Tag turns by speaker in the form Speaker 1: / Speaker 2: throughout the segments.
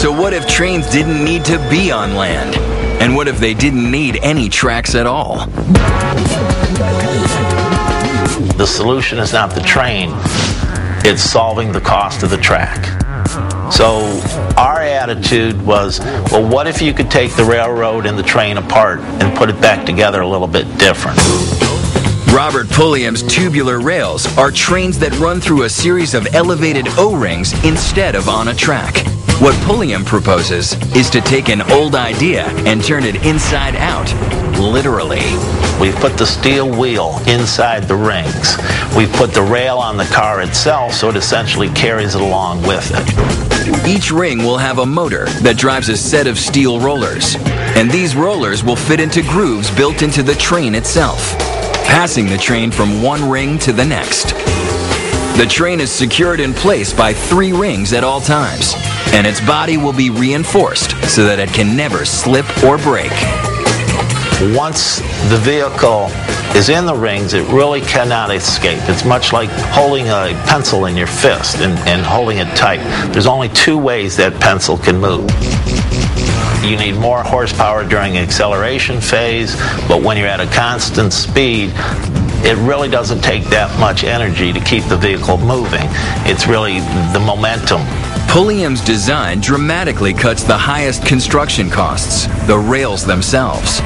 Speaker 1: So what if trains didn't need to be on land? And what if they didn't need any tracks at all?
Speaker 2: The solution is not the train, it's solving the cost of the track. So our attitude was, well, what if you could take the railroad and the train apart and put it back together a little bit different?
Speaker 1: Robert Pulliam's tubular rails are trains that run through a series of elevated O-rings instead of on a track. What Pulliam proposes is to take an old idea and turn it inside out, literally.
Speaker 2: We've put the steel wheel inside the rings. We've put the rail on the car itself, so it essentially carries it along with it.
Speaker 1: Each ring will have a motor that drives a set of steel rollers, and these rollers will fit into grooves built into the train itself, passing the train from one ring to the next. The train is secured in place by 3 rings at all times, and its body will be reinforced so that it can never slip or break.
Speaker 2: Once the vehicle is in the rings, it really cannot escape. It's much like holding a pencil in your fist and holding it tight. There's only 2 ways that pencil can move. You need more horsepower during the acceleration phase, but when you're at a constant speed, it really doesn't take that much energy to keep the vehicle moving. It's really the momentum.
Speaker 1: Pulliam's design dramatically cuts the highest construction costs, the rails themselves.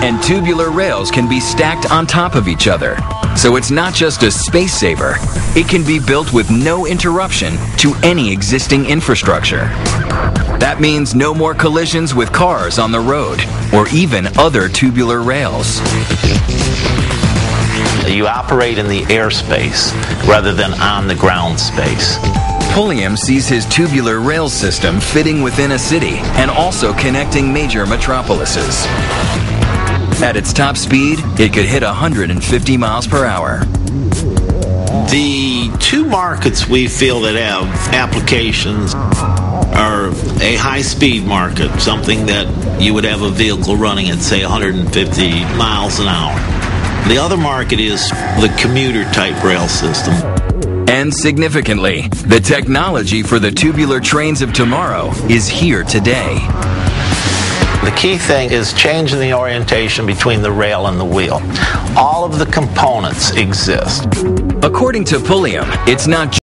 Speaker 1: And tubular rails can be stacked on top of each other. So it's not just a space saver, it can be built with no interruption to any existing infrastructure. That means no more collisions with cars on the road, or even other tubular rails.
Speaker 2: You operate in the airspace rather than on the ground space.
Speaker 1: Pulliam sees his tubular rail system fitting within a city and also connecting major metropolises. At its top speed, it could hit 150 miles per hour.
Speaker 3: The 2 markets we feel that have applications are a high-speed market, something that you would have a vehicle running at, say, 150 miles an hour. The other market is the commuter-type rail system.
Speaker 1: And significantly, the technology for the tubular trains of tomorrow is here today.
Speaker 2: The key thing is changing the orientation between the rail and the wheel. All of the components exist.
Speaker 1: According to Pulliam, it's not